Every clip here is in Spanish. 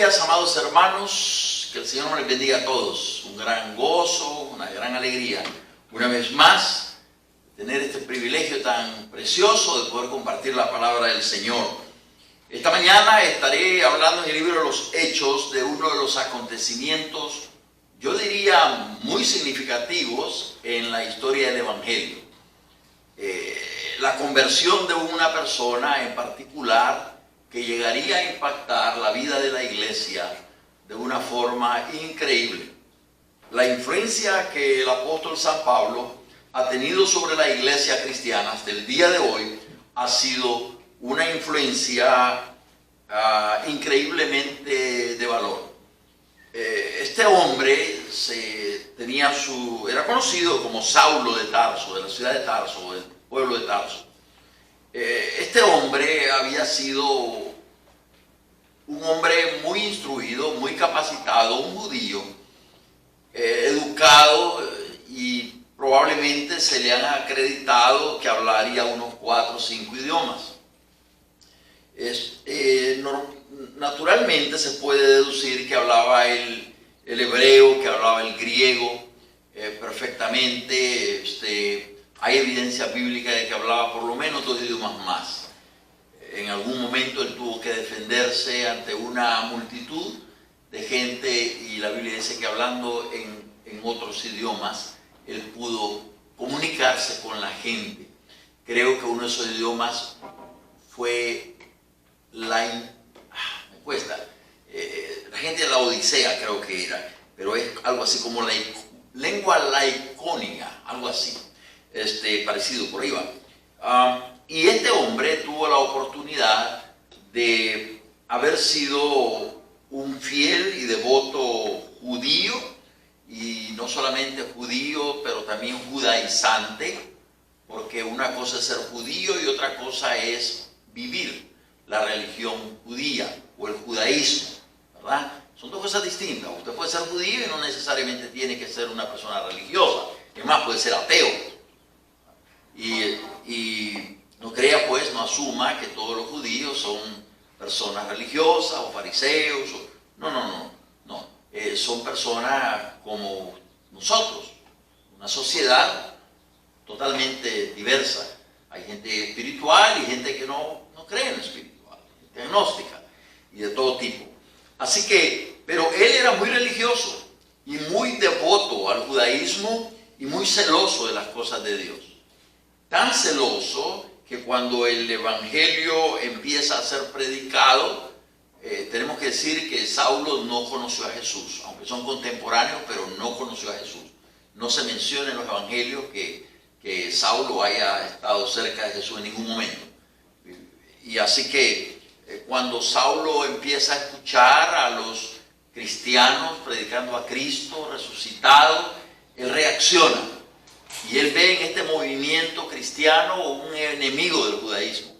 días, amados hermanos, que el Señor nos les bendiga a todos. Un gran gozo, una gran alegría. Una vez más, tener este privilegio tan precioso de poder compartir la palabra del Señor. Esta mañana estaré hablando en el libro de los Hechos de uno de los acontecimientos, yo diría, muy significativos en la historia del Evangelio. La conversión de una persona en particular que llegaría a impactar la vida de la iglesia de una forma increíble. La influencia que el apóstol San Pablo ha tenido sobre la iglesia cristiana hasta el día de hoy ha sido una influencia increíblemente de valor. Este hombre era conocido como Saulo de Tarso, de la ciudad de Tarso, del pueblo de Tarso. Este hombre había sido un hombre muy instruido, muy capacitado, un judío, educado, y probablemente se le han acreditado que hablaría unos 4 o 5 idiomas. Naturalmente se puede deducir que hablaba el hebreo, que hablaba el griego perfectamente. Hay evidencia bíblica de que hablaba por lo menos 2 idiomas más. En algún momento él tuvo que defenderse ante una multitud de gente y la Biblia dice que hablando en otros idiomas, él pudo comunicarse con la gente. Creo que uno de esos idiomas fue la gente de la Odisea, creo que era, pero es algo así como la lengua laicónica, algo así. Parecido, por ahí va. Y este hombre tuvo la oportunidad de haber sido un fiel y devoto judío, y no solamente judío, pero también judaizante, porque una cosa es ser judío y otra cosa es vivir la religión judía o el judaísmo, ¿verdad? Son 2 cosas distintas. Usted puede ser judío y no necesariamente tiene que ser una persona religiosa. Es más, puede ser ateo. Y no crea, pues, no asuma que todos los judíos son personas religiosas o fariseos. No. Son personas como nosotros, una sociedad totalmente diversa. Hay gente espiritual y gente que no cree en lo espiritual, gente agnóstica y de todo tipo. Así que, pero él era muy religioso y muy devoto al judaísmo y muy celoso de las cosas de Dios. Tan celoso que cuando el evangelio empieza a ser predicado, tenemos que decir que Saulo no conoció a Jesús, aunque son contemporáneos, pero no conoció a Jesús. No se menciona en los evangelios que Saulo haya estado cerca de Jesús en ningún momento. Y así que cuando Saulo empieza a escuchar a los cristianos predicando a Cristo resucitado, él reacciona. Y él ve en este movimiento cristiano un enemigo del judaísmo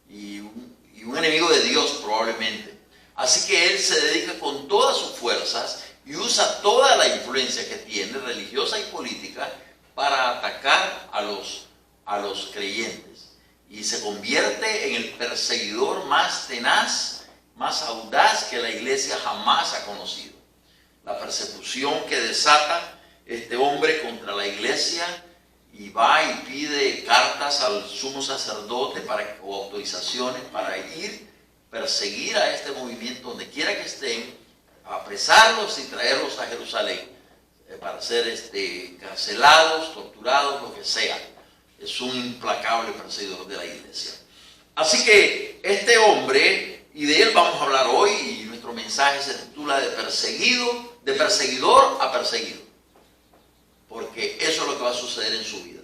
y un enemigo de Dios probablemente. Así que él se dedica con todas sus fuerzas y usa toda la influencia que tiene, religiosa y política, para atacar a los creyentes. Y se convierte en el perseguidor más tenaz, más audaz que la iglesia jamás ha conocido. La persecución que desata este hombre contra la iglesia, y va y pide cartas al sumo sacerdote o autorizaciones para ir perseguir a este movimiento donde quiera que estén, apresarlos y traerlos a Jerusalén para ser carcelados, torturados, lo que sea. Es un implacable perseguidor de la iglesia. Así que este hombre, y de él vamos a hablar hoy, y nuestro mensaje se titula de perseguidor a perseguido. Porque eso es lo que va a suceder en su vida.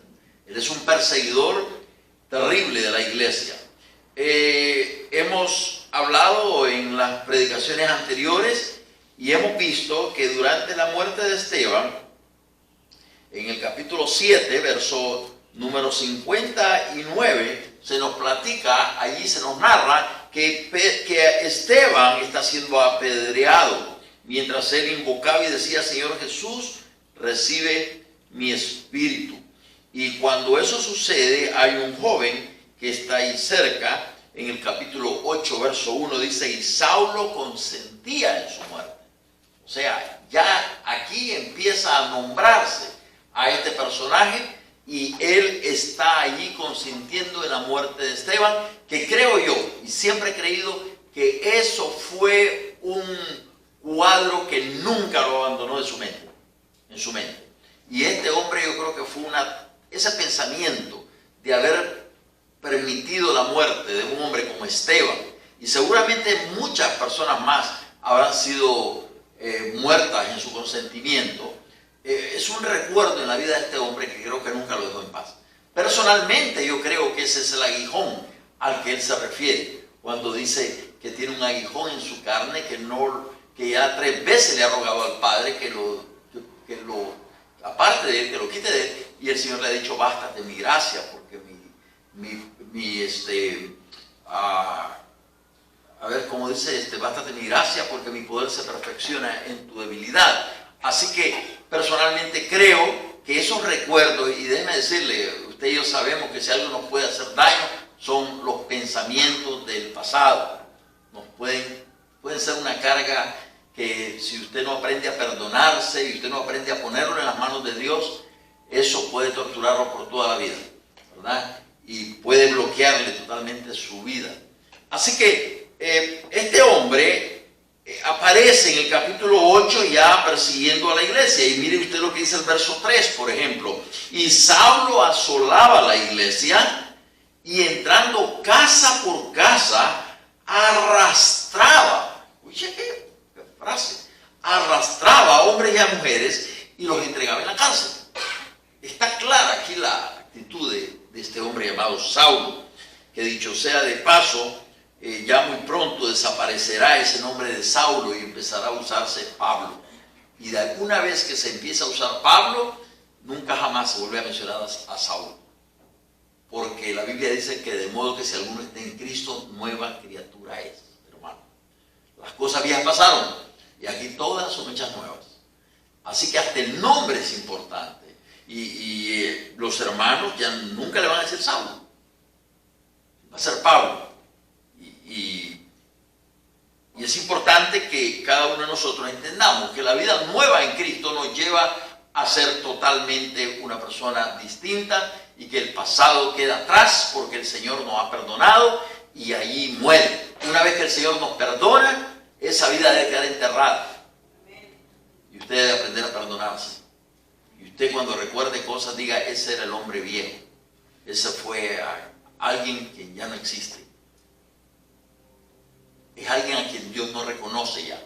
Él es un perseguidor terrible de la iglesia. Hemos hablado en las predicaciones anteriores y hemos visto que durante la muerte de Esteban, en el capítulo 7, verso número 59, se nos platica, allí se nos narra que Esteban está siendo apedreado mientras él invocaba y decía: Señor Jesús, recibe mi espíritu. Y cuando eso sucede, hay un joven que está ahí cerca en el capítulo 8, verso 1, dice, y Saulo consentía en su muerte. O sea, ya aquí empieza a nombrarse a este personaje y él está allí consintiendo en la muerte de Esteban, que creo yo, y siempre he creído que eso fue un cuadro que nunca lo abandonó de su mente, en su mente. Y este hombre yo creo que fue ese pensamiento de haber permitido la muerte de un hombre como Esteban, y seguramente muchas personas más habrán sido muertas en su consentimiento, es un recuerdo en la vida de este hombre que creo que nunca lo dejó en paz. Personalmente yo creo que ese es el aguijón al que él se refiere cuando dice que tiene un aguijón en su carne, que ya 3 veces le ha rogado al Padre que lo aparte de él, que lo quite de él, y el Señor le ha dicho, bástate mi gracia, porque como dice, bástate mi gracia, porque mi poder se perfecciona en tu debilidad. Así que personalmente creo que esos recuerdos, y déjeme decirle, usted y yo sabemos que si algo nos puede hacer daño, son los pensamientos del pasado. Pueden ser una carga que si usted no aprende a perdonarse y usted no aprende a ponerlo en las manos de Dios, eso puede torturarlo por toda la vida, ¿verdad? Y puede bloquearle totalmente su vida. Así que este hombre aparece en el capítulo 8 ya persiguiendo a la iglesia. Y mire usted lo que dice el verso 3, por ejemplo. Y Saulo asolaba la iglesia y entrando casa por casa arrastraba, oye, qué frase, arrastraba a hombres y a mujeres y los entregaba en la cárcel. Está clara aquí la actitud de este hombre llamado Saulo, que dicho sea de paso, ya muy pronto desaparecerá ese nombre de Saulo y empezará a usarse Pablo. Y de alguna vez que se empieza a usar Pablo, nunca jamás se vuelve a mencionar a Saulo. Porque la Biblia dice que de modo que si alguno está en Cristo, nueva criatura es, hermano. Las cosas viejas pasaron y aquí todas son hechas nuevas. Así que hasta el nombre es importante. Y los hermanos ya nunca le van a decir Saulo. Va a ser Pablo. Y es importante que cada uno de nosotros entendamos que la vida nueva en Cristo nos lleva a ser totalmente una persona distinta y que el pasado queda atrás porque el Señor nos ha perdonado y allí muere. Una vez que el Señor nos perdona, esa vida debe quedar enterrada. Y usted debe aprender a perdonarse. Y usted cuando recuerde cosas diga, ese era el hombre viejo. Ese fue alguien que ya no existe. Es alguien a quien Dios no reconoce ya.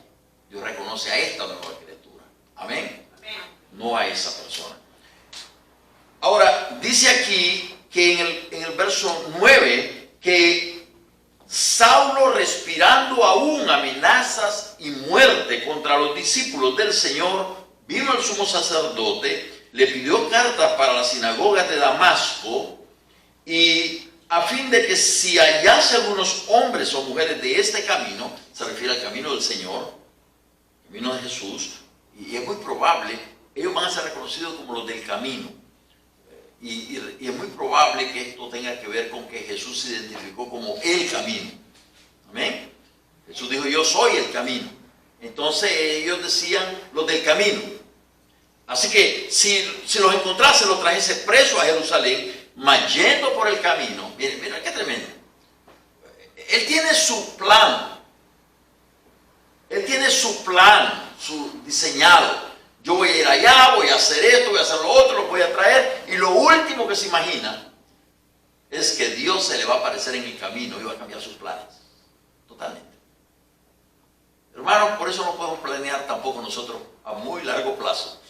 Dios reconoce a esta nueva criatura. Amén. No a esa persona. Ahora, dice aquí que en el verso 9, que Saulo, respirando aún amenazas y muerte contra los discípulos del Señor, vino al sumo sacerdote, le pidió cartas para la sinagoga de Damasco, y a fin de que si hallase algunos hombres o mujeres de este camino, se refiere al camino del Señor, el camino de Jesús, y es muy probable, ellos van a ser reconocidos como los del camino. Y es muy probable que esto tenga que ver con que Jesús se identificó como el camino. Amén. Jesús dijo, yo soy el camino. Entonces ellos decían los del camino. Así que si los encontrase, los trajese presos a Jerusalén, mas yendo por el camino. Mira qué tremendo. Él tiene su plan. Él tiene su plan, su diseñado. Yo voy a ir allá, voy a hacer esto, voy a hacer lo otro, lo voy a traer. Y lo último que se imagina es que Dios se le va a aparecer en el camino y va a cambiar sus planes. Totalmente. Hermanos, por eso no podemos planear tampoco nosotros a muy largo plazo.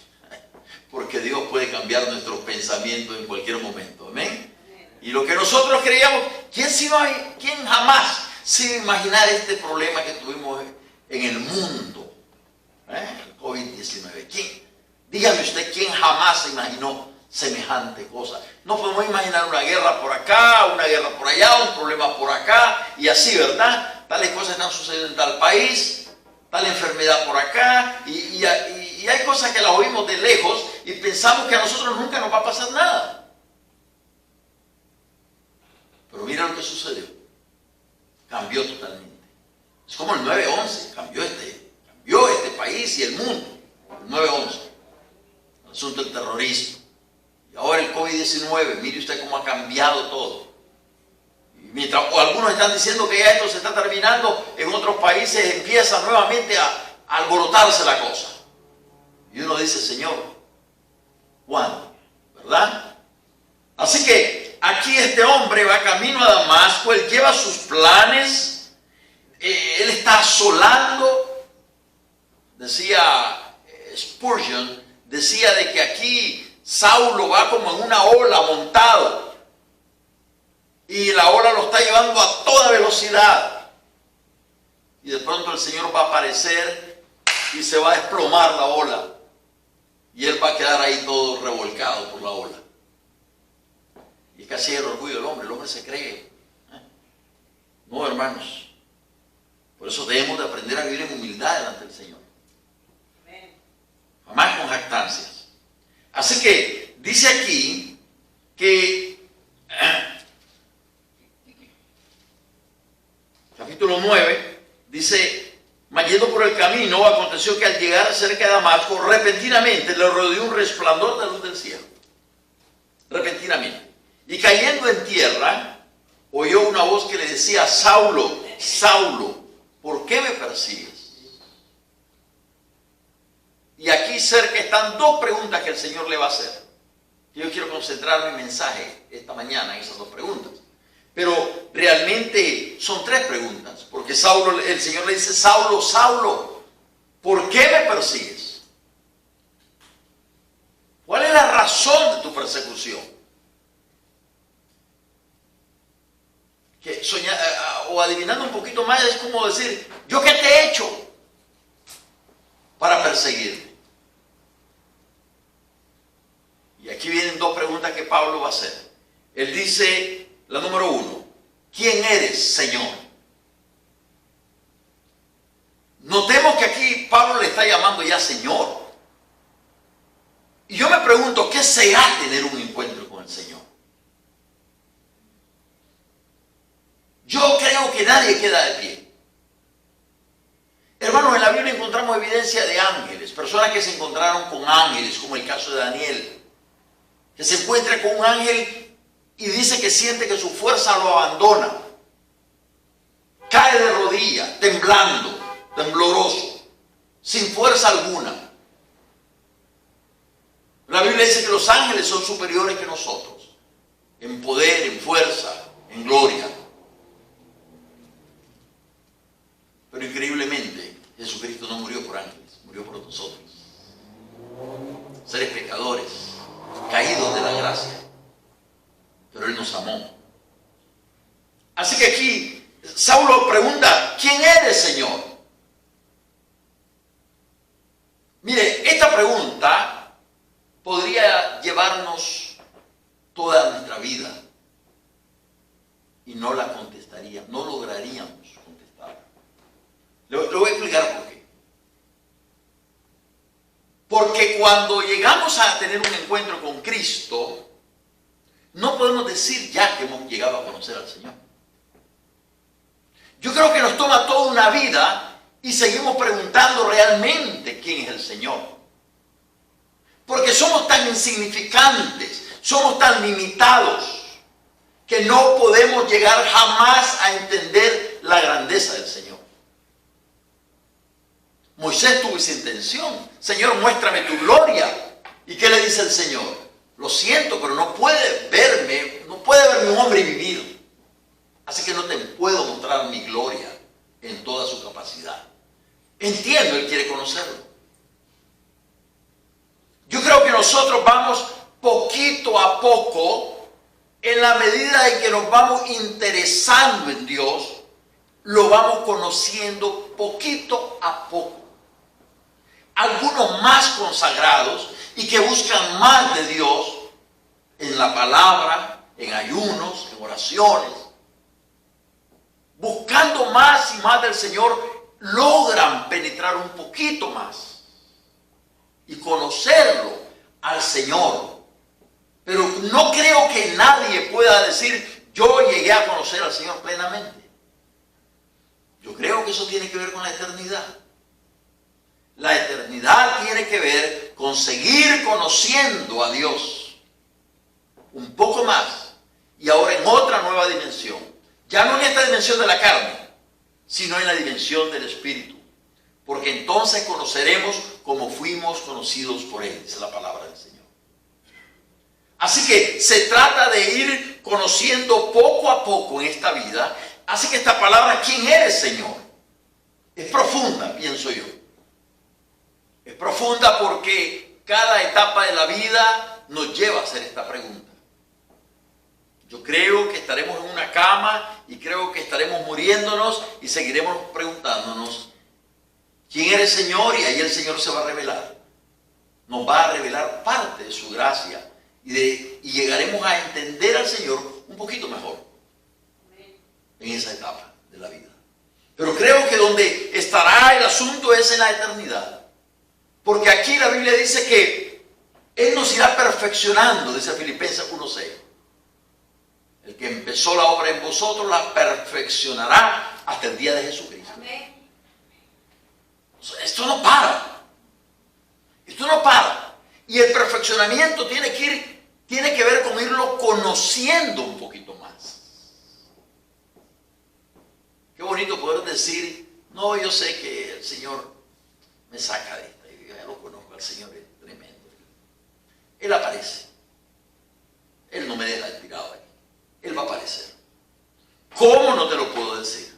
Porque Dios puede cambiar nuestros pensamientos en cualquier momento. Amén. Y lo que nosotros creíamos, ¿quién jamás se iba a imaginar este problema que tuvimos en el mundo? El COVID-19. Dígame usted, ¿quién jamás se imaginó semejante cosa? No podemos imaginar una guerra por acá, una guerra por allá, un problema por acá, y así, ¿verdad? Tales cosas están sucediendo en tal país, tal enfermedad por acá, y hay cosas que las oímos de lejos y pensamos que a nosotros nunca nos va a pasar nada. Pero mira lo que sucedió. cambió totalmente. Es como el 9/11, cambió este país y el mundo. El 9/11, el asunto del terrorismo. Y ahora el COVID-19, mire usted cómo ha cambiado todo. Y mientras algunos están diciendo que ya esto se está terminando, en otros países empieza nuevamente a alborotarse la cosa. Y uno dice, Señor, ¿cuándo? ¿Verdad? Así que aquí este hombre va camino a Damasco, él lleva sus planes, él está asolando, decía Spurgeon, decía de que aquí Saulo va como en una ola montado y la ola lo está llevando a toda velocidad y de pronto el Señor va a aparecer y se va a desplomar la ola y él va a quedar ahí todo revolcado por la ola. Y es casi el orgullo del hombre, el hombre se cree. No, hermanos. Por eso debemos de aprender a vivir en humildad delante del Señor. Jamás con jactancias. Así que dice aquí que capítulo 9 dice, mas yendo por el camino, aconteció que al llegar cerca de Damasco, repentinamente le rodeó un resplandor de luz del cielo. Repentinamente. Y cayendo en tierra, oyó una voz que le decía, Saulo, Saulo, ¿por qué me persigues? Y aquí cerca están dos preguntas que el Señor le va a hacer. Yo quiero concentrar mi mensaje esta mañana en esas dos preguntas. Pero realmente son tres preguntas. Porque Saulo, el Señor le dice, Saulo, Saulo, ¿por qué me persigues? ¿Cuál es la razón de tu persecución? Que o adivinando un poquito más es como decir, ¿yo qué te he hecho para perseguirme? Y aquí vienen dos preguntas que Pablo va a hacer. Él dice, la número 1, ¿quién eres, Señor? Notemos que aquí Pablo le está llamando ya Señor. Y yo me pregunto, ¿qué será tener un encuentro con el Señor? Yo creo que nadie queda de pie. Hermanos, en la Biblia encontramos evidencia de ángeles, personas que se encontraron con ángeles, como el caso de Daniel, que se encuentra con un ángel y dice que siente que su fuerza lo abandona. Cae de rodillas, temblando, tembloroso, sin fuerza alguna. La Biblia dice que los ángeles son superiores que nosotros, en poder, en fuerza, en gloria. Pero increíblemente, Jesucristo no murió por ángeles, murió por nosotros. Seres pecadores, caídos de la gracia. Pero Él nos amó. Así que aquí, Saulo pregunta, ¿quién eres, Señor? Mire, esta pregunta podría llevarnos toda nuestra vida y no la contestaríamos, no lograríamos contestar. Le voy a explicar por qué. Porque cuando llegamos a tener un encuentro con Cristo, no podemos decir ya que hemos llegado a conocer al Señor. Yo creo que nos toma toda una vida y seguimos preguntando realmente quién es el Señor. Porque somos tan insignificantes, somos tan limitados, que no podemos llegar jamás a entender la grandeza del Señor. Moisés tuvo esa intención. Señor, muéstrame tu gloria. ¿Y qué le dice el Señor? Lo siento, pero no puede verme un hombre y vivir. Así que no te puedo mostrar mi gloria en toda su capacidad. Entiendo, Él quiere conocerlo. Yo creo que nosotros vamos poquito a poco, en la medida en que nos vamos interesando en Dios, lo vamos conociendo poquito a poco. Algunos más consagrados y que buscan más de Dios en la palabra, en ayunos, en oraciones. Buscando más y más del Señor, logran penetrar un poquito más y conocerlo al Señor. Pero no creo que nadie pueda decir, yo llegué a conocer al Señor plenamente. Yo creo que eso tiene que ver con la eternidad. La eternidad tiene que ver con seguir conociendo a Dios un poco más y ahora en otra nueva dimensión. Ya no en esta dimensión de la carne, sino en la dimensión del Espíritu. Porque entonces conoceremos como fuimos conocidos por Él, dice la palabra del Señor. Así que se trata de ir conociendo poco a poco en esta vida. Así que esta palabra, ¿quién eres, Señor?, es profunda, pienso yo. Es profunda porque cada etapa de la vida nos lleva a hacer esta pregunta. Yo creo que estaremos en una cama y creo que estaremos muriéndonos y seguiremos preguntándonos, ¿quién eres, Señor? Y ahí el Señor se va a revelar. Nos va a revelar parte de su gracia y llegaremos a entender al Señor un poquito mejor en esa etapa de la vida. Pero creo que donde estará el asunto es en la eternidad. Porque aquí la Biblia dice que Él nos irá perfeccionando, dice Filipenses 1:6. El que empezó la obra en vosotros la perfeccionará hasta el día de Jesucristo. Amén. Esto no para. Esto no para. Y el perfeccionamiento tiene que ver con irlo conociendo un poquito más. Qué bonito poder decir, no, yo sé que el Señor me saca de esta. Yo ya lo conozco, al Señor es tremendo. Él aparece. Él no me deja tirado ahí. Él va a aparecer. ¿Cómo? No te lo puedo decir.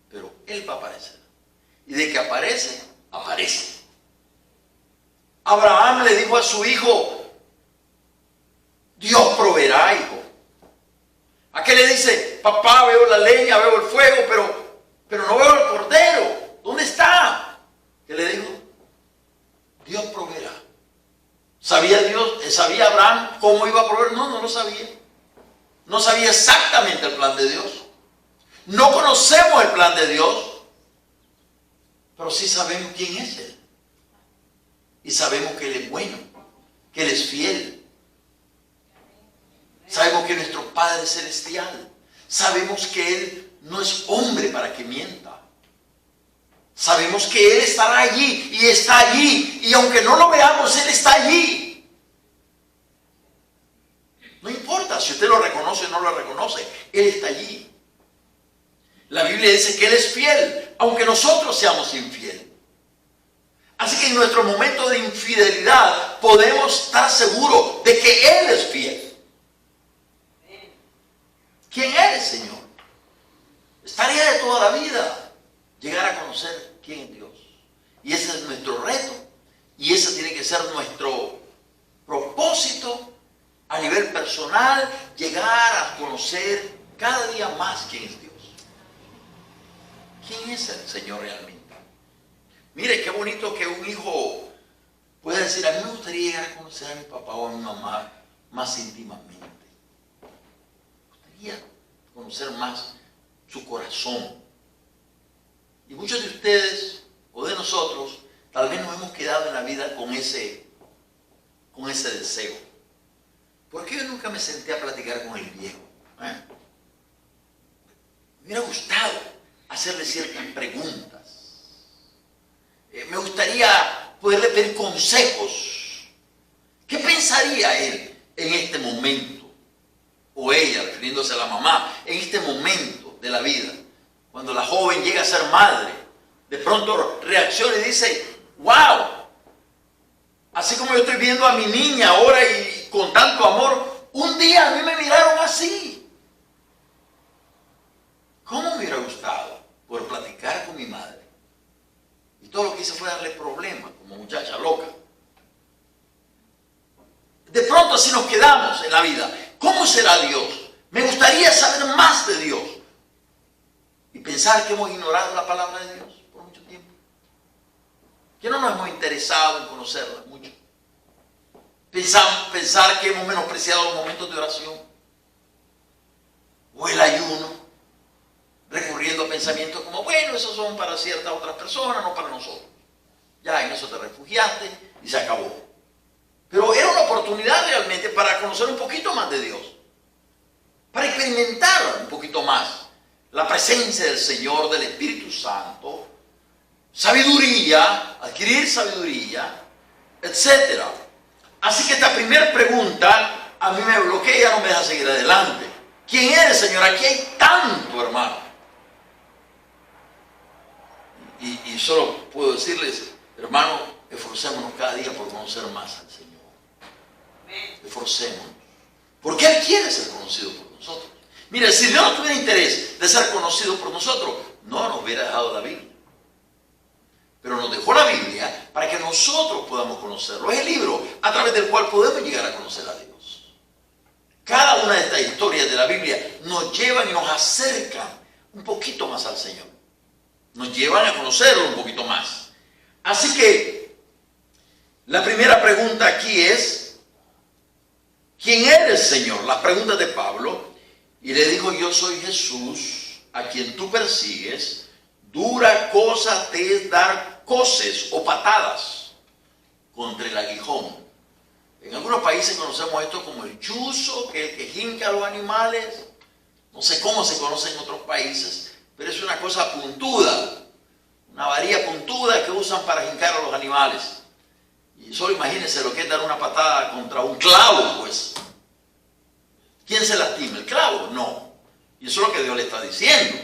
Pero Él va a aparecer. Y de que aparece, aparece. Abraham le dijo a su hijo, Dios proveerá, hijo. ¿A qué le dice? Papá, veo la leña, veo el fuego, pero no veo el cordero. ¿Dónde está? ¿Qué le dijo? Dios proveerá. ¿Sabía Abraham cómo iba a proveer? No, no lo sabía. No sabía exactamente el plan de Dios. No conocemos el plan de Dios, pero sí sabemos quién es Él. Y sabemos que Él es bueno, que Él es fiel. Sabemos que es nuestro Padre Celestial. Sabemos que Él no es hombre para que mienta. Sabemos que Él estará allí y está allí. Y aunque no lo veamos, Él está allí. No importa si usted lo reconoce o no lo reconoce, Él está allí. La Biblia dice que Él es fiel, aunque nosotros seamos infieles. Así que en nuestro momento de infidelidad podemos estar seguros de que Él es fiel. ¿Quién eres, Señor? Es tarea de toda la vida llegar a conocer quién es Dios. Y ese es nuestro reto. Y ese tiene que ser nuestro propósito a nivel personal, llegar a conocer cada día más quién es Dios. ¿Quién es el Señor realmente? Mire qué bonito que un hijo pueda decir, a mí me gustaría llegar a conocer a mi papá o a mi mamá más íntimamente. Me gustaría conocer más su corazón. Y muchos de ustedes o de nosotros tal vez nos hemos quedado en la vida con ese deseo. ¿Por qué yo nunca me senté a platicar con el viejo? Me hubiera gustado hacerle ciertas preguntas. Me gustaría poderle pedir consejos. ¿Qué pensaría él en este momento? O ella, refiriéndose a la mamá, en este momento de la vida. Cuando la joven llega a ser madre, de pronto reacciona y dice, wow, así como yo estoy viendo a mi niña ahora y con tanto amor, un día a mí me miraron así. ¿Cómo me hubiera gustado poder platicar con mi madre? Y todo lo que hice fue darle problemas como muchacha loca. De pronto así nos quedamos en la vida. ¿Cómo será Dios? Me gustaría saber más de Dios. Y pensar que hemos ignorado la palabra de Dios por mucho tiempo. Que no nos hemos interesado en conocerla mucho. Pensar que hemos menospreciado los momentos de oración. O el ayuno. Recurriendo a pensamientos como, bueno, esos son para ciertas otras personas, no para nosotros. Ya en eso te refugiaste y se acabó. Pero era una oportunidad realmente para conocer un poquito más de Dios. Para experimentar un poquito más la presencia del Señor, del Espíritu Santo, sabiduría, adquirir sabiduría, etc. Así que esta primera pregunta a mí me bloquea, no me deja seguir adelante. ¿Quién eres, Señor? Aquí hay tanto, hermano. Y solo puedo decirles, hermano, esforcémonos cada día por conocer más al Señor. Esforcémonos. Porque Él quiere ser conocido por nosotros. Mire, si Dios no tuviera interés de ser conocido por nosotros, no nos hubiera dejado la Biblia. Pero nos dejó la Biblia para que nosotros podamos conocerlo. Es el libro a través del cual podemos llegar a conocer a Dios. Cada una de estas historias de la Biblia nos llevan y nos acercan un poquito más al Señor. Nos llevan a conocerlo un poquito más. Así que la primera pregunta aquí es, ¿quién eres, Señor? Las preguntas de Pablo. Y le dijo, yo soy Jesús, a quien tú persigues. Dura cosa te es dar coces o patadas contra el aguijón. En algunos países conocemos esto como el chuzo, que es el que jinca a los animales. No sé cómo se conoce en otros países, pero es una cosa puntuda, una varilla puntuda que usan para jincar a los animales. Y solo imagínense lo que es dar una patada contra un clavo, pues. ¿Quién se lastima? ¿El clavo? No. Y eso es lo que Dios le está diciendo.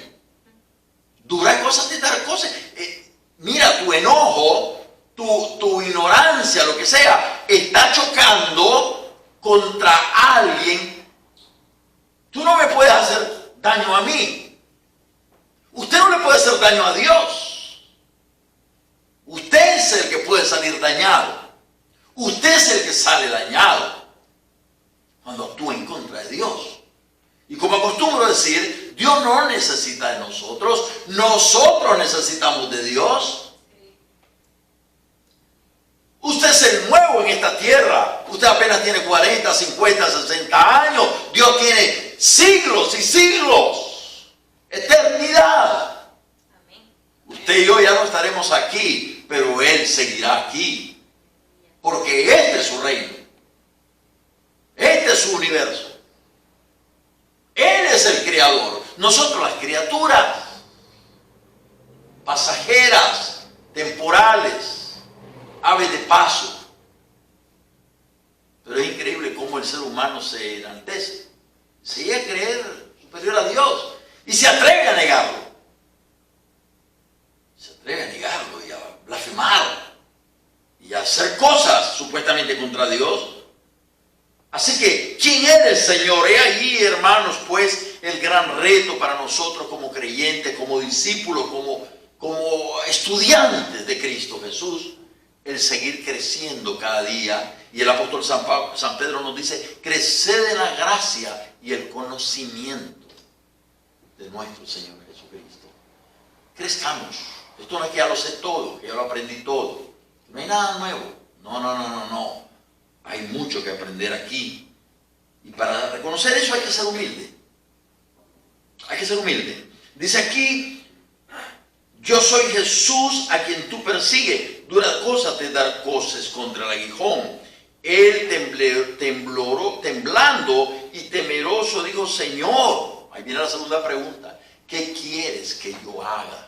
Dura cosas de dar cosas. Mira, tu enojo, tu ignorancia, lo que sea, está chocando contra alguien. Tú no me puedes hacer daño a mí. Usted no le puede hacer daño a Dios. Usted es el que puede salir dañado. Usted es el que sale dañado cuando actúa en contra de Dios. Y como acostumbro decir, Dios no necesita de nosotros, nosotros necesitamos de Dios. Usted es el nuevo en esta tierra. Usted apenas tiene 40, 50, 60 años. Dios tiene siglos y siglos. Eternidad. Usted y yo ya no estaremos aquí, pero Él seguirá aquí. Porque este es su reino. Este es su universo. Él es el creador. Nosotros las criaturas pasajeras, temporales, aves de paso. Pero es increíble cómo el ser humano se enaltece, se llega a creer superior a Dios y se atreve a negarlo. Se atreve a negarlo y a blasfemar y a hacer cosas supuestamente contra Dios. Así que, ¿quién es el Señor? He ahí, hermanos, pues, el gran reto para nosotros como creyentes, como discípulos, como estudiantes de Cristo Jesús, el seguir creciendo cada día. Y el apóstol San Pedro nos dice, creced en la gracia y el conocimiento de nuestro Señor Jesucristo. Crezcamos. Esto no es que ya lo sé todo, que ya lo aprendí todo. No hay nada nuevo. No. Hay mucho que aprender aquí. Y para reconocer eso hay que ser humilde. Hay que ser humilde. Dice aquí, yo soy Jesús a quien tú persigues. Dura cosa te dar coces contra el aguijón. Él temblando y temeroso dijo, Señor. Ahí viene la segunda pregunta. ¿Qué quieres que yo haga?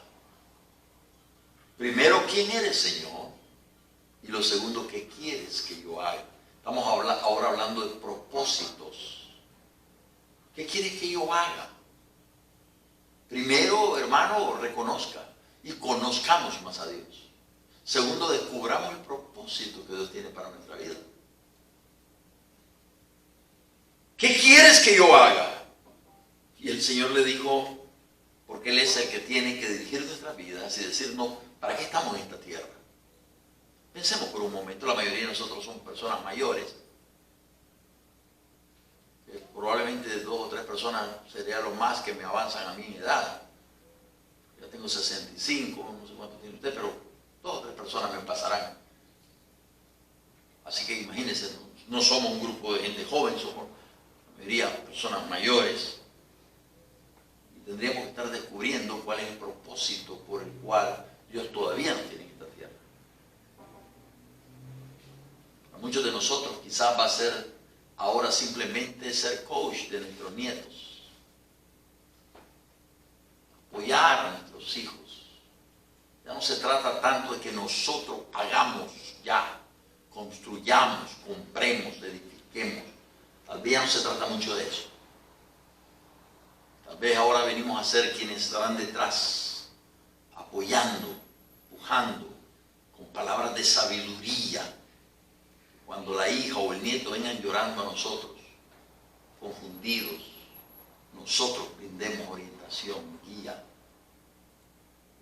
Primero, ¿quién eres, Señor? Y lo segundo, ¿qué quieres que yo haga? Estamos ahora hablando de propósitos. ¿Qué quieres que yo haga? Primero, hermano, reconozca y conozcamos más a Dios. Segundo, descubramos el propósito que Dios tiene para nuestra vida. ¿Qué quieres que yo haga? Y el Señor le dijo, porque Él es el que tiene que dirigir nuestras vidas y decirnos, ¿para qué estamos en esta tierra? Pensemos por un momento, la mayoría de nosotros somos personas mayores. Probablemente 2 o 3 personas sería lo más que me avanzan a mi edad. Ya tengo 65, no sé cuánto tiene usted, pero 2 o 3 personas me pasarán. Así que imagínense, no somos un grupo de gente joven, somos la mayoría personas mayores. Y tendríamos que estar descubriendo cuál es el propósito por el cual Dios todavía nos tiene en esta tierra. Para muchos de nosotros quizás va a ser ahora simplemente ser coach de nuestros nietos. apoyar a nuestros hijos. Ya no se trata tanto de que nosotros hagamos ya, construyamos, compremos, edifiquemos. Tal vez ya no se trata mucho de eso. Tal vez ahora venimos a ser quienes estarán detrás, apoyando, empujando, con palabras de sabiduría. Cuando la hija o el nieto vengan llorando a nosotros, confundidos, nosotros brindemos orientación, guía.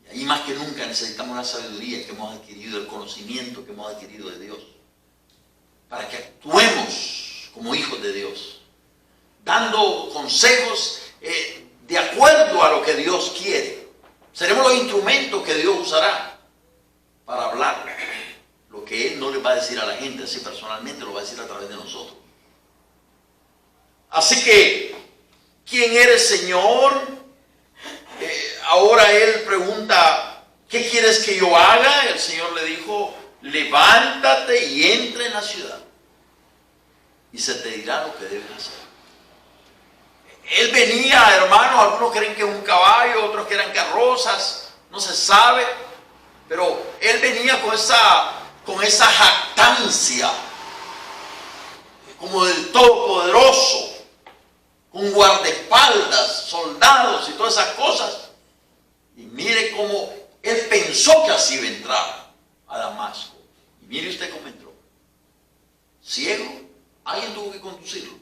Y ahí más que nunca necesitamos la sabiduría que hemos adquirido, el conocimiento que hemos adquirido de Dios, para que actuemos como hijos de Dios, dando consejos de acuerdo a lo que Dios quiere. Seremos los instrumentos que Dios usará para hablar lo que Él no le va a decir a la gente, así personalmente lo va a decir a través de nosotros. Así que, ¿quién eres, Señor? Ahora Él pregunta, ¿qué quieres que yo haga? El Señor le dijo, levántate y entra en la ciudad y se te dirá lo que debes hacer. Él venía, hermanos, algunos creen que es un caballo, otros que eran carrozas, no se sabe, pero Él venía con esa jactancia, como del Todopoderoso, con guardaespaldas, soldados y todas esas cosas. Y mire cómo Él pensó que así iba a entrar a Damasco. Y mire usted cómo entró. Ciego, alguien tuvo que conducirlo.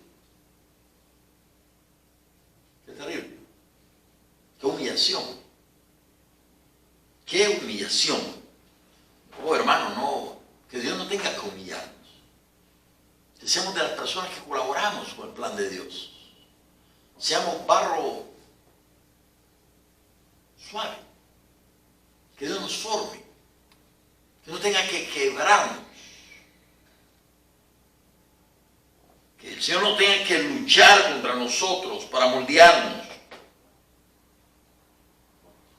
Qué terrible. Qué humillación. Qué humillación. Oh, hermano, no, que Dios no tenga que humillarnos. Que seamos de las personas que colaboramos con el plan de Dios. Seamos barro suave. Que Dios nos forme. Que no tenga que quebrarnos. Que el Señor no tenga que luchar contra nosotros para moldearnos.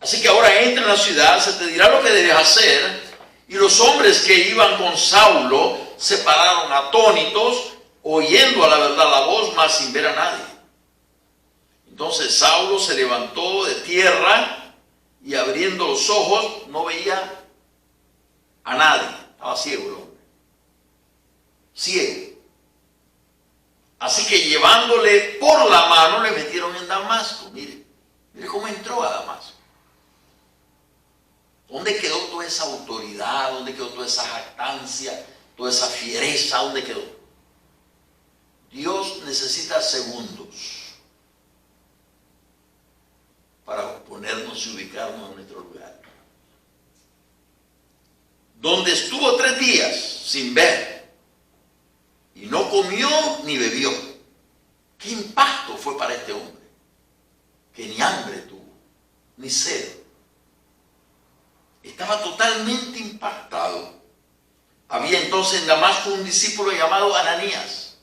Así que ahora entra en la ciudad, se te dirá lo que debes hacer. Y los hombres que iban con Saulo se pararon atónitos, oyendo a la verdad la voz, mas sin ver a nadie. Entonces Saulo se levantó de tierra y abriendo los ojos no veía a nadie. Estaba ciego el hombre. Ciego. Así que llevándole por la mano le metieron en Damasco. Mire cómo entró a Damasco. ¿Dónde quedó toda esa autoridad? ¿Dónde quedó toda esa jactancia? Toda esa fiereza, ¿dónde quedó? Dios necesita segundos para ponernos y ubicarnos en nuestro lugar. Donde estuvo 3 días sin ver y no comió ni bebió. ¿Qué impacto fue para este hombre? Que ni hambre tuvo, ni sed. Estaba totalmente impactado. Había entonces en Damasco un discípulo llamado Ananías.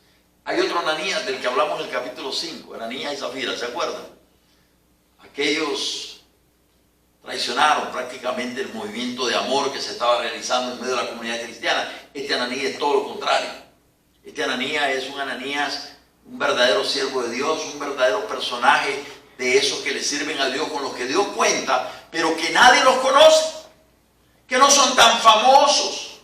Hay otro Ananías del que hablamos en el capítulo 5, Ananías y Zafira, ¿se acuerdan? Aquellos traicionaron prácticamente el movimiento de amor que se estaba realizando en medio de la comunidad cristiana. Este Ananías es todo lo contrario. Este Ananías es un Ananías, un verdadero siervo de Dios, un verdadero personaje de esos que le sirven a Dios, con los que Dios cuenta, pero que nadie los conoce, que no son tan famosos.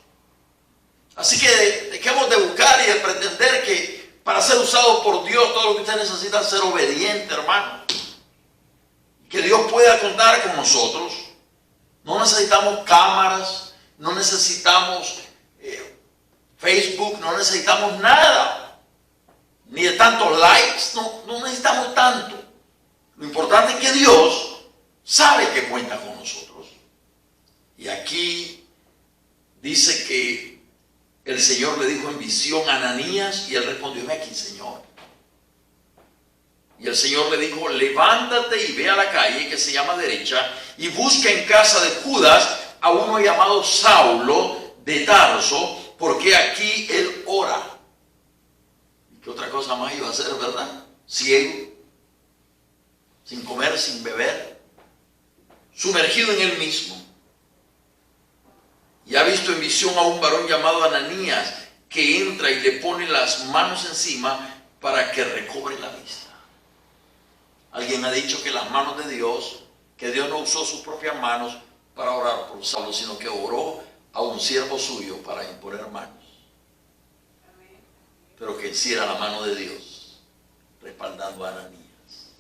Así que dejemos de buscar y de pretender que para ser usado por Dios todo lo que usted necesita es ser obediente, hermano. Que Dios pueda contar con nosotros. No necesitamos cámaras, no necesitamos Facebook, no necesitamos nada. Ni de tantos likes, no necesitamos tanto. Lo importante es que Dios sabe que cuenta con nosotros. Y aquí dice que el Señor le dijo en visión a Ananías y él respondió: "Ven aquí, Señor". Y el Señor le dijo: "Levántate y ve a la calle que se llama Derecha y busca en casa de Judas a uno llamado Saulo de Tarso, porque aquí él ora". ¿Y qué otra cosa más iba a hacer, verdad? Ciego, sin comer, sin beber, sumergido en él mismo. Y ha visto en visión a un varón llamado Ananías que entra y le pone las manos encima para que recobre la vista. Alguien ha dicho que las manos de Dios que Dios no usó sus propias manos para orar por Saulo, sino que oró a un siervo suyo para imponer manos. Pero que sí era la mano de Dios respaldando a Ananías.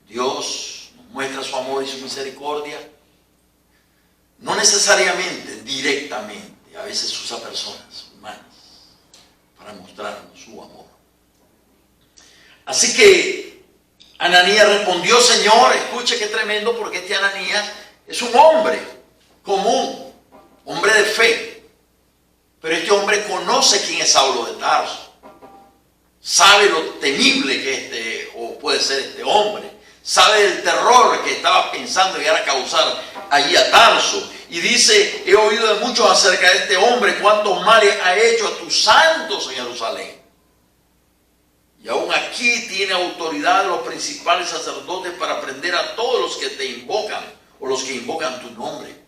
Dios nos muestra su amor y su misericordia, no necesariamente directamente, a veces usa personas humanas para mostrarnos su amor. Así que Ananías respondió: Señor, escuche qué tremendo, porque este Ananías es un hombre común, hombre de fe. Pero este hombre conoce quién es Saulo de Tarso. Sabe lo temible que puede ser este hombre. Sabe el terror que estaba pensando llegar a causar allí a Tarso. Y dice: he oído de muchos acerca de este hombre, cuántos males ha hecho a tus santos en Jerusalén. Y aún aquí tiene autoridad de los principales sacerdotes para prender a todos los que te invocan o los que invocan tu nombre.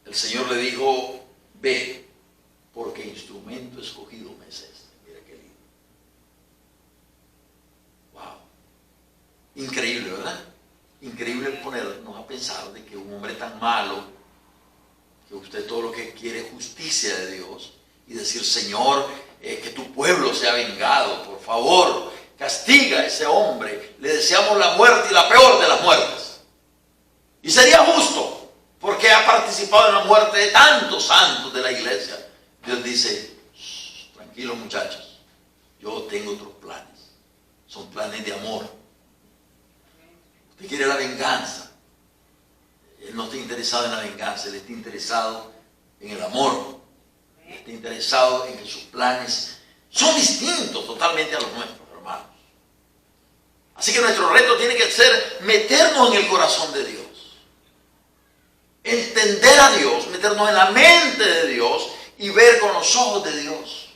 El Señor le dijo: ve, porque instrumento escogido me es este. Mira qué lindo. Wow. Increíble, ¿verdad? Increíble ponernos a pensar de que un hombre tan malo, que usted todo lo que quiere es justicia de Dios, y decir: Señor, que tu pueblo sea vengado, por favor, castiga a ese hombre, le deseamos la muerte y la peor de las muertes. Y sería justo, porque ha participado en la muerte de tantos santos de la iglesia. Dios dice: tranquilos muchachos, yo tengo otros planes, son planes de amor. Usted quiere la venganza, Él no está interesado en la venganza, Él está interesado en el amor. Está interesado en que sus planes son distintos totalmente a los nuestros, hermanos. Así que nuestro reto tiene que ser meternos en el corazón de Dios, entender a Dios, meternos en la mente de Dios y ver con los ojos de Dios.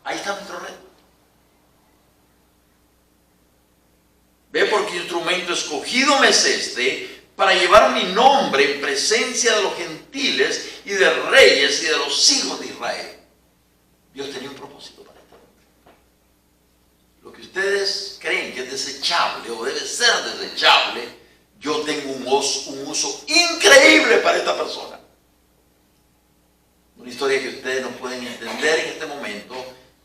Ahí está nuestro reto. Ve, porque instrumento escogido me es este, para llevar mi nombre en presencia de los gentiles y de reyes y de los hijos de Israel. Dios tenía un propósito para este hombre. Lo que ustedes creen que es desechable o debe ser desechable, yo tengo un uso increíble para esta persona. Una historia que ustedes no pueden entender en este momento,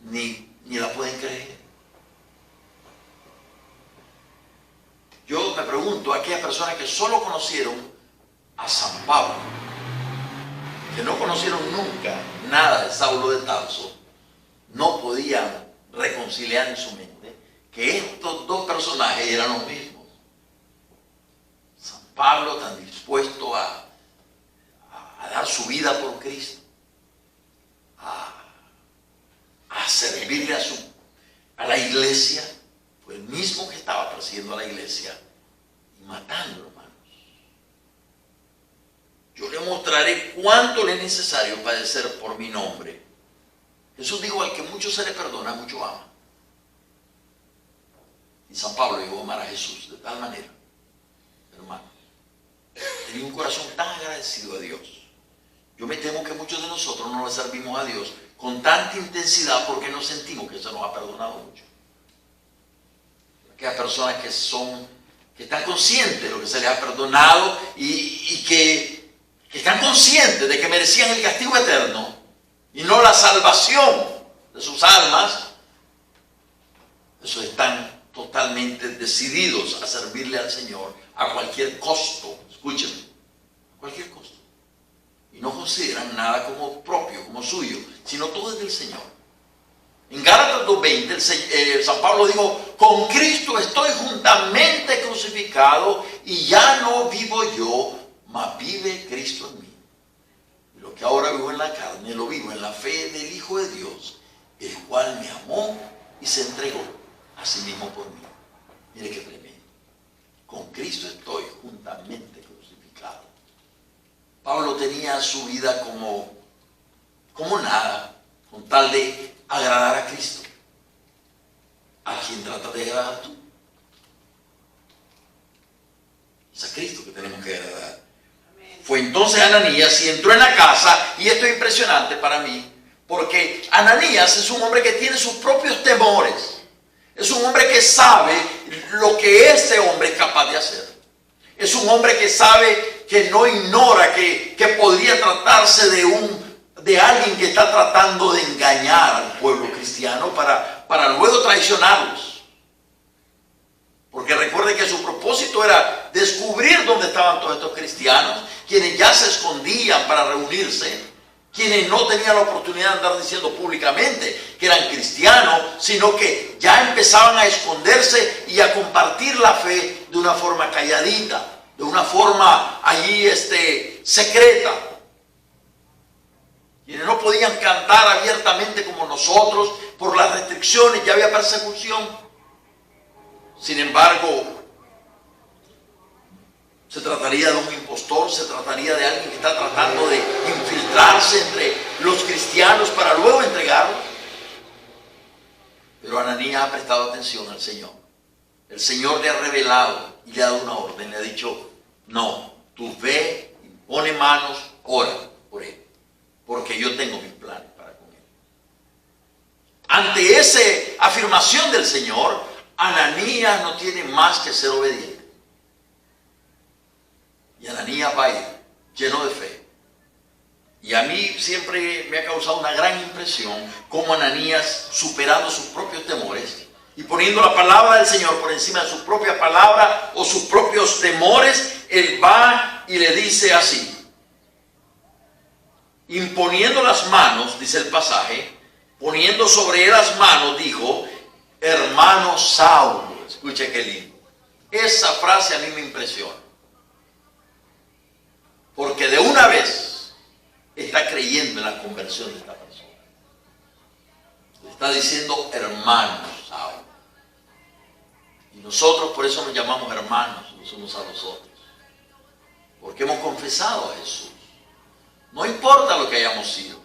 ni la pueden creer. Yo me pregunto a aquellas personas que solo conocieron a San Pablo, que no conocieron nunca nada de Saulo de Tarso, no podían reconciliar en su mente que estos dos personajes eran los mismos. San Pablo, tan dispuesto a dar su vida por Cristo, a servirle a la iglesia, fue el mismo que estaba persiguiendo a la iglesia y matando, hermanos. Yo le mostraré cuánto le es necesario padecer por mi nombre. Jesús dijo: al que mucho se le perdona, mucho ama. Y San Pablo llegó a amar a Jesús de tal manera, hermano, tenía un corazón tan agradecido a Dios. Yo me temo que muchos de nosotros no le servimos a Dios con tanta intensidad porque no sentimos que se nos ha perdonado mucho. Aquellas personas que están conscientes de lo que se les ha perdonado y que están conscientes de que merecían el castigo eterno y no la salvación de sus almas, esos están totalmente decididos a servirle al Señor a cualquier costo. Escúchenme, a cualquier costo. Y no consideran nada como propio, como suyo, sino todo es del Señor. En Gálatas 2:20, San Pablo dijo: con Cristo estoy juntamente crucificado y ya no vivo yo, mas vive Cristo en mí. Y lo que ahora vivo en la carne, lo vivo en la fe del Hijo de Dios, el cual me amó y se entregó a sí mismo por mí. Mire qué tremendo. Con Cristo estoy juntamente crucificado. Pablo tenía su vida como nada, con tal de agradar a Cristo. ¿A quién tratas de agradar tú? Es a Cristo que tenemos que agradar. Fue entonces Ananías y entró en la casa, y esto es impresionante para mí, porque Ananías es un hombre que tiene sus propios temores. Es un hombre que sabe lo que ese hombre es capaz de hacer. Es un hombre que sabe, que no ignora que podría tratarse de alguien que está tratando de engañar al pueblo cristiano para luego traicionarlos. Porque recuerde que su propósito era descubrir dónde estaban todos estos cristianos, quienes ya se escondían para reunirse, quienes no tenían la oportunidad de andar diciendo públicamente que eran cristianos, sino que ya empezaban a esconderse y a compartir la fe de una forma calladita, de una forma allí secreta. Quienes no podían cantar abiertamente como nosotros por las restricciones, ya había persecución. Sin embargo, se trataría de un impostor, se trataría de alguien que está tratando de infiltrarse entre los cristianos para luego entregarlos. Pero Ananías ha prestado atención al Señor. El Señor le ha revelado y le ha dado una orden, le ha dicho: no, tú ve, impone manos, ora por él, porque yo tengo mis planes para con él. Ante esa afirmación del Señor, Ananías no tiene más que ser obediente. Y Ananías va a ir lleno de fe. Y a mí siempre me ha causado una gran impresión cómo Ananías, superando sus propios temores y poniendo la palabra del Señor por encima de su propia palabra o sus propios temores, él va y le dice así, imponiendo las manos, dice el pasaje, poniendo sobre él las manos, dijo: hermano Saulo. Escuche qué lindo. Esa frase a mí me impresiona. Porque de una vez está creyendo en la conversión de esta persona. Le está diciendo hermano Saulo. Y nosotros por eso nos llamamos hermanos los unos a los otros. Porque hemos confesado a Jesús. No importa lo que hayamos sido.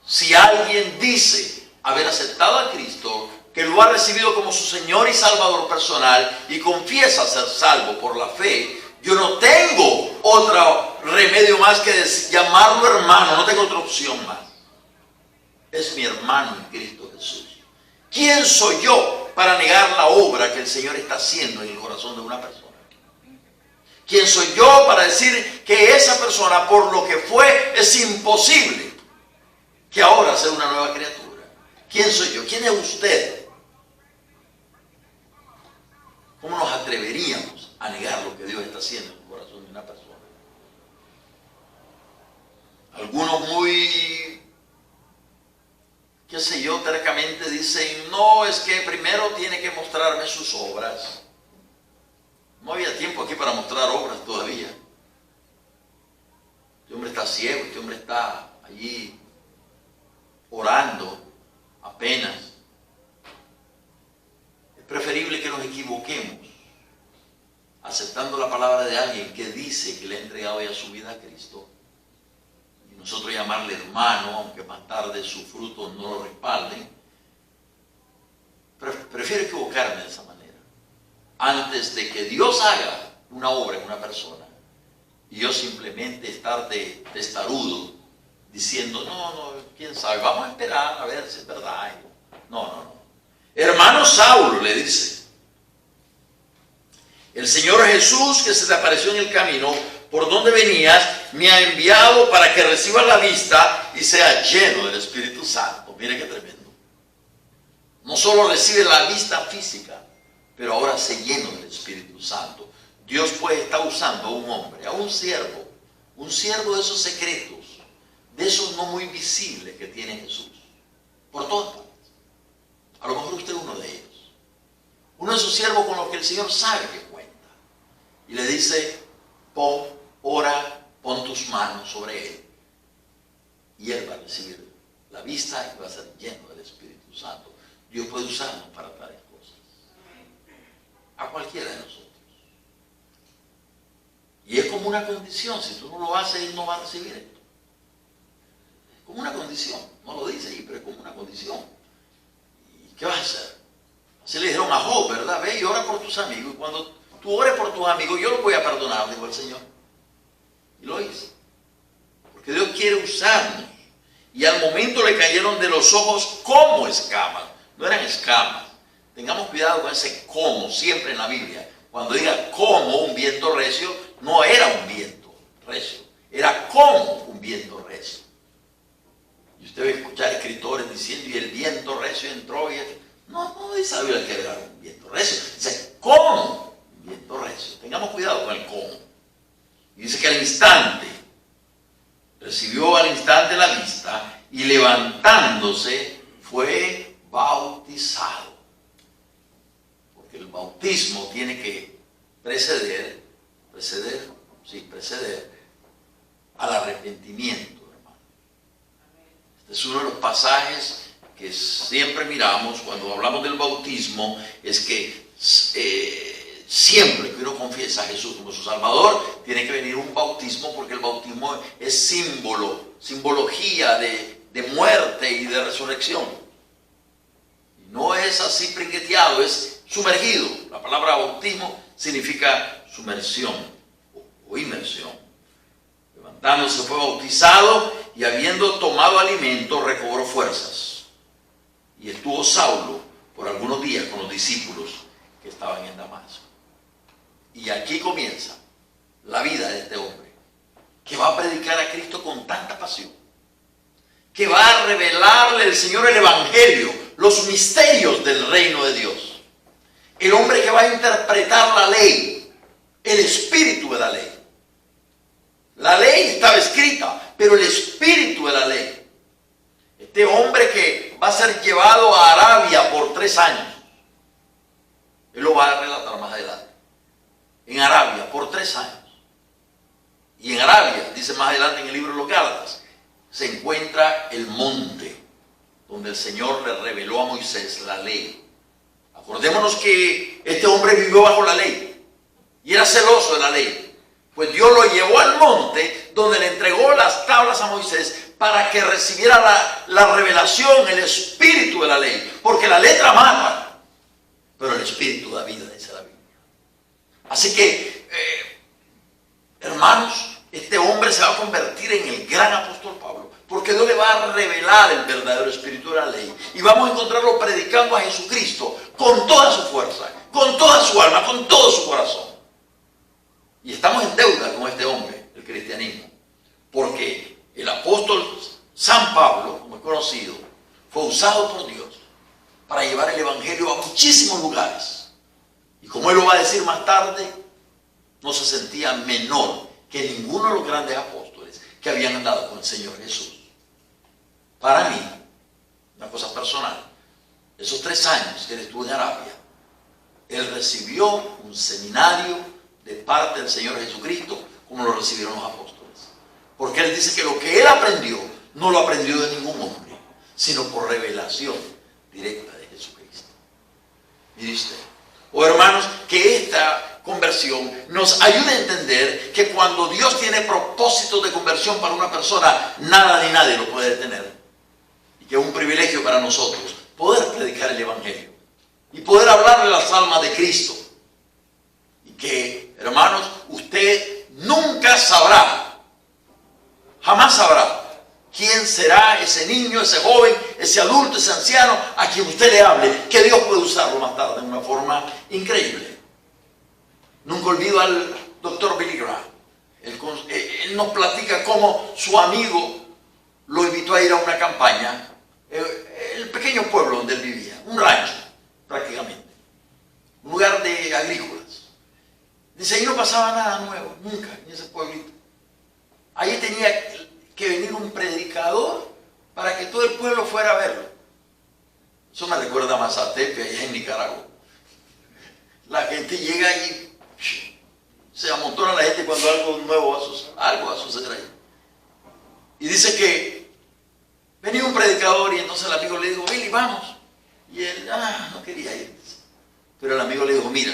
Si alguien dice haber aceptado a Cristo, que lo ha recibido como su Señor y Salvador personal y confiesa ser salvo por la fe, yo no tengo otro remedio más que llamarlo hermano, no tengo otra opción más. Es mi hermano en Cristo Jesús. ¿Quién soy yo para negar la obra que el Señor está haciendo en el corazón de una persona? ¿Quién soy yo para decir que esa persona, por lo que fue, es imposible que ahora sea una nueva criatura? ¿Quién soy yo? ¿Quién es usted? ¿Cómo nos atreveríamos a negar lo que Dios está haciendo en el corazón de una persona? Algunos muy, qué sé yo, tercamente dicen: no, es que primero tiene que mostrarme sus obras. No había tiempo aquí para mostrar obras todavía. Este hombre está ciego, este hombre está allí orando apenas. Es preferible que nos equivoquemos aceptando la palabra de alguien que dice que le ha entregado ya su vida a Cristo y nosotros llamarle hermano, aunque más tarde sus frutos no lo respalden. Prefiero equivocarme de esa manera antes de que Dios haga una obra en una persona y yo simplemente estar de testarudo diciendo: no, quién sabe, vamos a esperar a ver si es verdad. No. Hermano Saulo, le dice, el Señor Jesús, que se te apareció en el camino por donde venías, me ha enviado para que reciba la vista y sea lleno del Espíritu Santo. Mire qué tremendo. No solo recibe la vista física, pero ahora se lleno del Espíritu Santo. Dios pues está usando a un hombre, a un siervo de esos secretos, de esos no muy visibles que tiene Jesús, por todas partes. A lo mejor usted es uno de ellos. Uno de esos siervos con los que el Señor sabe que cuenta. Y le dice: ora, pon tus manos sobre él. Y él va a recibir la vista y va a ser lleno del Espíritu Santo. Dios puede usarnos para tales cosas. A cualquiera de nosotros. Y es como una condición. Si tú no lo haces, él no va a recibir esto. Es como una condición. No lo dice ahí, pero es como una condición. ¿Y qué vas a hacer? Así le dijeron a Job, ¿verdad? Ve y ora por tus amigos. Y cuando tú ores por tus amigos, yo los voy a perdonar, dijo el Señor. Y lo hizo. Porque Dios quiere usarnos. Y al momento le cayeron de los ojos como escamas. No eran escamas. Tengamos cuidado con ese como siempre en la Biblia. Cuando diga como un viento recio, no era un viento recio, era como un viento recio. Y usted va a escuchar escritores diciendo, y el viento recio entró, y no dice la Biblia que era un viento recio, dice como un viento recio. Tengamos cuidado con el como. Y dice que al instante, recibió al instante la vista, y levantándose fue bautizado. Porque el bautismo tiene que preceder al arrepentimiento, hermano. Este es uno de los pasajes que siempre miramos cuando hablamos del bautismo, es que siempre que uno confiesa a Jesús como su Salvador, tiene que venir un bautismo, porque el bautismo es simbología de muerte y de resurrección. Y no es así pringueteado, es sumergido. La palabra bautismo significa sumersión o inmersión. Levantándose fue bautizado, y habiendo tomado alimento recobró fuerzas. Y estuvo Saulo por algunos días con los discípulos que estaban en Damasco. Y aquí comienza la vida de este hombre, que va a predicar a Cristo con tanta pasión, que va a revelarle el Señor el Evangelio, los misterios del reino de Dios. El hombre que va a interpretar la ley, el espíritu de la ley. La ley estaba escrita, pero el espíritu de la ley. Este hombre que va a ser llevado a Arabia por 3 años. Él lo va a relatar más adelante. En Arabia por 3 años. Y en Arabia, dice más adelante en el libro de los Gálatas, se encuentra el monte donde el Señor le reveló a Moisés la ley. Acordémonos que este hombre vivió bajo la ley y era celoso de la ley. Pues Dios lo llevó al monte donde le entregó las tablas a Moisés para que recibiera la revelación, el espíritu de la ley. Porque la letra mata, pero el espíritu da vida, dice la Biblia. Así que, hermanos, este hombre se va a convertir en el gran apóstol Pablo, porque Dios le va a revelar el verdadero espíritu de la ley. Y vamos a encontrarlo predicando a Jesucristo con toda su fuerza, con toda su alma, con todo su corazón. Y estamos en deuda con este hombre, el cristianismo, porque el apóstol San Pablo, como es conocido, fue usado por Dios para llevar el evangelio a muchísimos lugares. Y como él lo va a decir más tarde, no se sentía menor que ninguno de los grandes apóstoles que habían andado con el Señor Jesús. Para mí, una cosa personal, esos 3 años que él estuvo en Arabia, él recibió un seminario de parte del Señor Jesucristo, como lo recibieron los apóstoles. Porque él dice que lo que él aprendió, no lo aprendió de ningún hombre, sino por revelación directa de Jesucristo. Mire usted. Hermanos, que esta conversión nos ayude a entender que cuando Dios tiene propósitos de conversión para una persona, nada ni nadie lo puede detener. Y que es un privilegio para nosotros poder predicar el evangelio y poder hablarle las almas de Cristo. Y que, hermanos, usted nunca sabrá, jamás sabrá quién será ese niño, ese joven, ese adulto, ese anciano a quien usted le hable, que Dios puede usarlo más tarde de una forma increíble. Nunca olvido al doctor Billy Graham. Él nos platica cómo su amigo lo invitó a ir a una campaña, el pequeño pueblo donde él vivía, un rancho prácticamente, un lugar de agrícolas. Dice, ahí no pasaba nada nuevo, nunca, en ese pueblito. Ahí tenía que venir un predicador para que todo el pueblo fuera a verlo. Eso me recuerda a Mazatepe, allá en Nicaragua. La gente llega y se amontona la gente cuando algo nuevo va a suceder ahí. Y dice que venía un predicador y entonces el amigo le dijo, Billy, vamos. Y él, no quería ir. Pero el amigo le dijo, mira,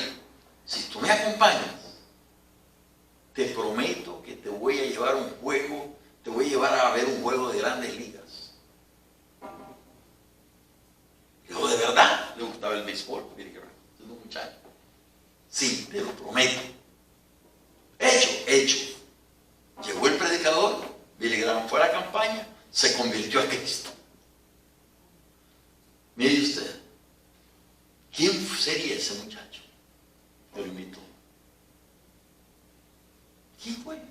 si tú me acompañas, te prometo que te voy a llevar un juego, te voy a llevar a ver un juego de grandes ligas. Dijo, ¿de verdad? Le gustaba el béisbol, Billy Graham, siendo un muchacho. Sí, te lo prometo. Hecho. Llegó el predicador, Billy Graham fue a la campaña, se convirtió a Cristo. Mire usted, ¿quién ¿Quién fue?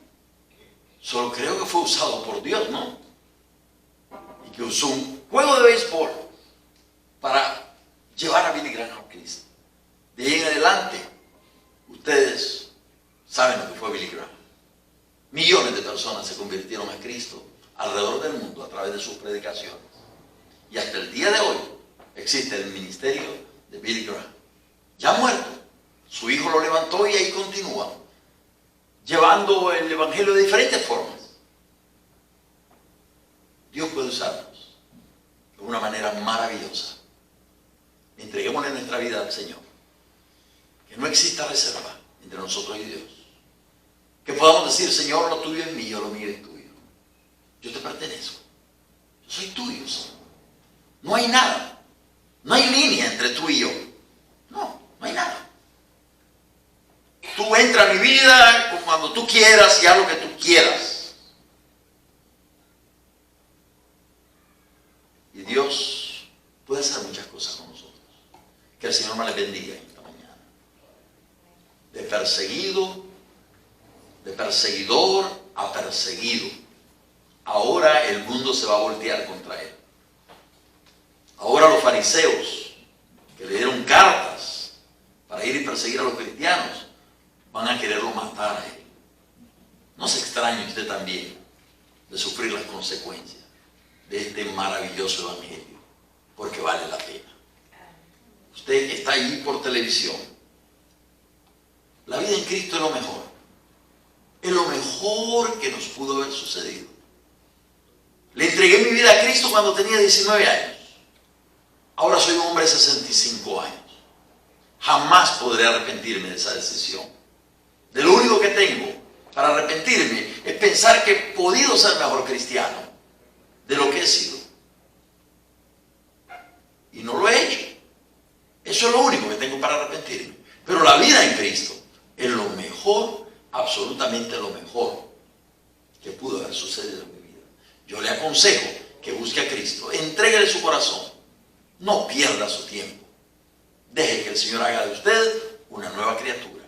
Solo creo que fue usado por Dios, ¿no? Y que usó un juego de béisbol para llevar a Billy Graham a Cristo. De ahí en adelante, ustedes saben lo que fue Billy Graham. Millones de personas se convirtieron a Cristo alrededor del mundo a través de sus predicaciones. Y hasta el día de hoy existe el ministerio de Billy Graham. Ya muerto, su hijo lo levantó y ahí continúa, llevando el evangelio de diferentes formas. Dios puede usarnos de una manera maravillosa. Entreguémosle nuestra vida al Señor. Que no exista reserva entre nosotros y Dios. Que podamos decir, Señor, lo tuyo es mío, lo mío es tuyo. Yo te pertenezco. Yo soy tuyo, Señor. No hay nada. No hay línea entre tú y yo. No hay nada. Tú entras a mi vida cuando tú quieras y haz lo que tú quieras. Y Dios puede hacer muchas cosas con nosotros. Que el Señor me les bendiga en esta mañana. De perseguidor a perseguido. Ahora el mundo se va a voltear contra él. Ahora los fariseos que le dieron cartas para ir y perseguir a los cristianos van a quererlo matar a él. No se extrañe usted también de sufrir las consecuencias de este maravilloso evangelio, porque vale la pena. Usted está ahí por televisión. La vida en Cristo es lo mejor. Es lo mejor que nos pudo haber sucedido. Le entregué mi vida a Cristo cuando tenía 19 años. Ahora soy un hombre de 65 años. Jamás podré arrepentirme de esa decisión. De lo único que tengo para arrepentirme es pensar que he podido ser mejor cristiano de lo que he sido. Y no lo he hecho. Eso es lo único que tengo para arrepentirme. Pero la vida en Cristo es lo mejor, absolutamente lo mejor que pudo haber sucedido en mi vida. Yo le aconsejo que busque a Cristo, entréguele su corazón, no pierda su tiempo. Deje que el Señor haga de usted una nueva criatura.